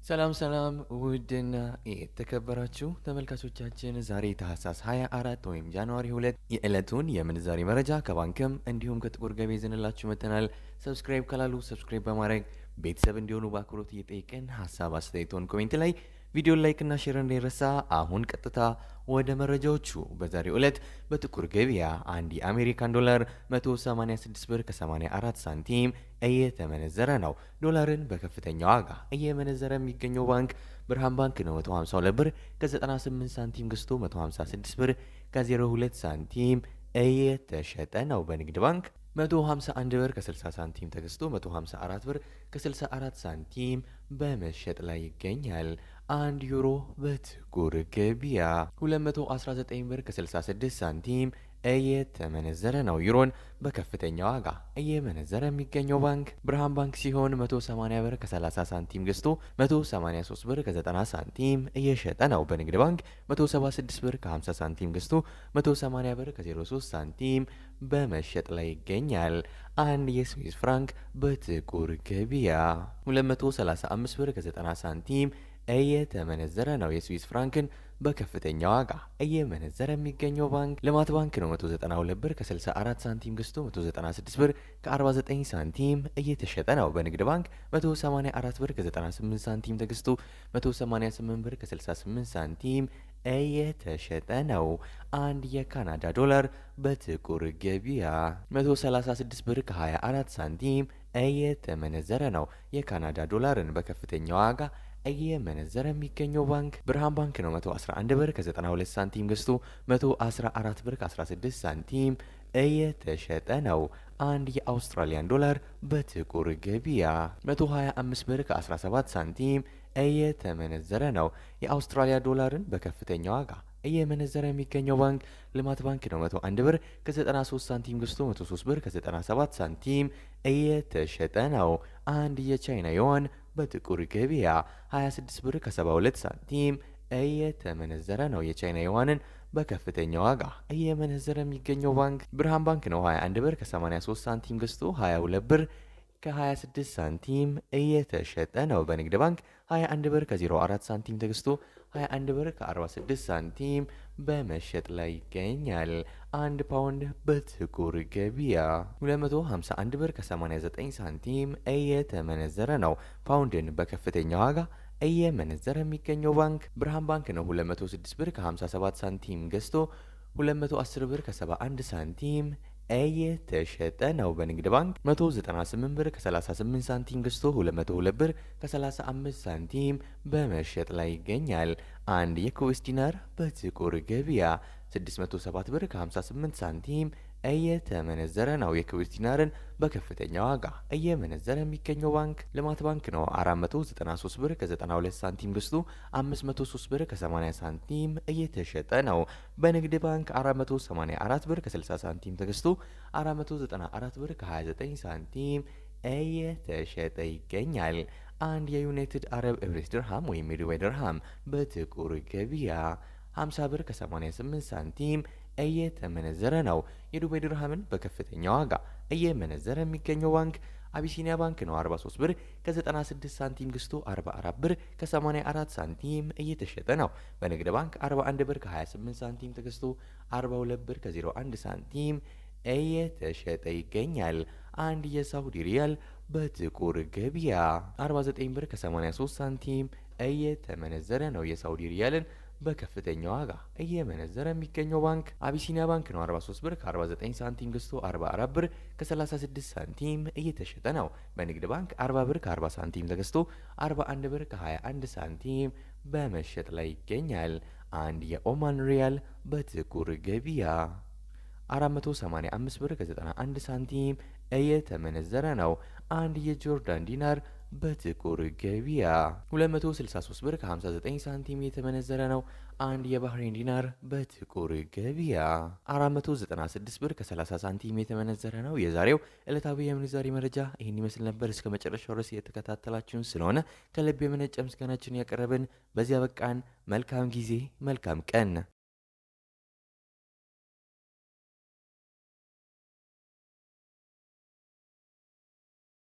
ሰላም ሰላም ውድና የተከበራችሁ ተመልካቾቻችን ዛሬ ታህሳስ 24 ወይም ጃንዋሪ 2 የዕለቱን የምንዛሬ መረጃ ከባንክም እንዲሁም ከጥቁር ገበያ ይዘንላችሁ መጥተናል። ሰብስክራይብ ካላሉ ሰብስክራይብ በማድረግ ቤተሰብ እንዲሆኑ በአክብሮት እየጠየቅን ሀሳብ አስተያየቶን ኮሜንት ላይ ቪዲዮ ላይክ እና ሼር እንዳይረሳ። አሁን ቀጥታ ወደ መረጃዎቹ። በዛሬው ዕለት በጥቁር ገበያ አንድ የአሜሪካን ዶላር 186 ብር ከ84 ሳንቲም እየተመነዘረ ነው። ዶላርን በከፍተኛ ዋጋ እየመነዘረ የሚገኘው ባንክ ብርሃን ባንክ ነው። 152 ብር ከ98 ሳንቲም ገዝቶ 156 ብር ከ02 ሳንቲም እየተሸጠ ነው። በንግድ ባንክ 151 ብር ከ60 ሳንቲም ተገዝቶ 154 ብር ከ64 ሳንቲም በመሸጥ ላይ ይገኛል። 1 ዩሮ በጥቁር ገበያ 219 ብር ከ66 ሳንቲም እየተመነዘረ ነው። ዩሮን በከፍተኛ ዋጋ እየመነዘረ የሚገኘው ባንክ ብርሃን ባንክ ሲሆን 180 ብር ከ30 ሳንቲም ገዝቶ 183 ብር ከ90 ሳንቲም እየሸጠ ነው። በንግድ ባንክ 176 ብር ከ50 ሳንቲም ገዝቶ 180 ብር ከ03 ሳንቲም በመሸጥ ላይ ይገኛል። አንድ የስዊስ ፍራንክ በጥቁር ገበያ 235 ብር ከ90 ሳንቲም እየተመነዘረ ነው። የስዊስ ፍራንክን በከፍተኛ ዋጋ እየመነዘረ የሚገኘው ባንክ ልማት ባንክ ነው። 192 ብር ከ64 ሳንቲም ገዝቶ 196 ብር ከ49 ሳንቲም እየተሸጠ ነው። በንግድ ባንክ 184 ብር ከ98 ሳንቲም ተገዝቶ 188 ብር ከ68 ሳንቲም እየተሸጠ ነው። አንድ የካናዳ ዶላር በጥቁር ገበያ 136 ብር ከ24 ሳንቲም እየተመነዘረ ነው። የካናዳ ዶላርን በከፍተኛ ዋጋ እየመነዘረ የሚገኘው ባንክ ብርሃን ባንክ ነው። 111 ብር ከ92 ሳንቲም ገዝቶ 114 ብር ከ16 ሳንቲም እየተሸጠ ነው። አንድ የአውስትራሊያን ዶላር በጥቁር ገበያ 125 ብር ከ17 ሳንቲም እየተመነዘረ ነው። የአውስትራሊያ ዶላርን በከፍተኛ ዋጋ እየመነዘረ የሚገኘው ባንክ ልማት ባንክ ነው። 101 ብር ከ93 ሳንቲም ገዝቶ 103 ብር ከ97 ሳንቲም እየተሸጠ ነው። አንድ የቻይና ዩዋን በጥቁር ገበያ 26 ብር ከ72 ሳንቲም እየተመነዘረ ነው። የቻይና ዩዋንን በከፍተኛ ዋጋ እየመነዘረ የሚገኘው ባንክ ብርሃን ባንክ ነው። 21 ብር ከ83 ሳንቲም ገዝቶ 22 ብር ከ26 ሳንቲም እየተሸጠ ነው። በንግድ ባንክ 21 ብር ከ04 ሳንቲም ተገዝቶ 21 ብር ከ46 ሳንቲም በመሸጥ ላይ ይገኛል። አንድ ፓውንድ በጥቁር ገበያ 251 ብር ከ89 ሳንቲም እየተመነዘረ ነው። ፓውንድን በከፍተኛ ዋጋ እየመነዘረ የሚገኘው ባንክ ብርሃን ባንክ ነው። 206 ብር ከ57 ሳንቲም ገዝቶ 210 ብር ከ71 ሳንቲም እየተሸጠ ነው። በንግድ ባንክ 198 ብር ከ38 ሳንቲም ገዝቶ 202 ብር ከ35 ሳንቲም በመሸጥ ላይ ይገኛል። አንድ የኩዌስ ዲናር በጥቁር ገበያ 607 ብር ከ58 ሳንቲም እየተመነዘረ ነው። የኩዌስ ዲናርን በከፍተኛ ዋጋ እየመነዘረ የሚገኘው ባንክ ልማት ባንክ ነው። 493 ብር ከ92 ሳንቲም ገዝቶ 503 ብር ከ80 ሳንቲም እየተሸጠ ነው። በንግድ ባንክ 484 ብር ከ60 ሳንቲም ተገዝቶ 494 ብር ከ29 ሳንቲም እየተሸጠ ይገኛል። አንድ የዩናይትድ አረብ ኤምሬትስ ድርሃም ወይም የዱባይ ድርሃም በጥቁር ገበያ 50 ብር ከ88 ሳንቲም እየተመነዘረ ነው። የዱባይ ድርሃምን በከፍተኛ ዋጋ እየመነዘረ የሚገኘው ባንክ አቢሲኒያ ባንክ ነው። 43 ብር ከ96 ሳንቲም ገዝቶ 44 ብር ከ84 ሳንቲም እየተሸጠ ነው። በንግድ ባንክ 41 ብር ከ28 ሳንቲም ተገዝቶ 42 ብር ከ01 ሳንቲም እየተሸጠ ይገኛል። አንድ የሳውዲ ሪያል በጥቁር ገበያ 49 ብር ከ83 ሳንቲም እየተመነዘረ ነው። የሳውዲ ሪያልን በከፍተኛ ዋጋ እየመነዘረ የሚገኘው ባንክ አቢሲኒያ ባንክ ነው። 43 ብር ከ49 ሳንቲም ገዝቶ 44 ብር ከ36 ሳንቲም እየተሸጠ ነው። በንግድ ባንክ 40 ብር ከ40 ሳንቲም ተገዝቶ 41 ብር ከ21 ሳንቲም በመሸጥ ላይ ይገኛል። አንድ የኦማን ሪያል በጥቁር ገበያ 485 ብር ከ91 ሳንቲም እየተመነዘረ ነው። አንድ የጆርዳን ዲናር በጥቁር ገበያ 263 ብር ከ59 ሳንቲም የተመነዘረ ነው። አንድ የባህሬን ዲናር በጥቁር ገበያ 496 ብር ከ30 ሳንቲም የተመነዘረ ነው። የዛሬው ዕለታዊ የምንዛሬ መረጃ ይህን ይመስል ነበር። እስከ መጨረሻው ድረስ የተከታተላችሁን ስለሆነ ከልብ የመነጨ ምስጋናችን ያቀረብን፣ በዚያ በቃን። መልካም ጊዜ፣ መልካም ቀን።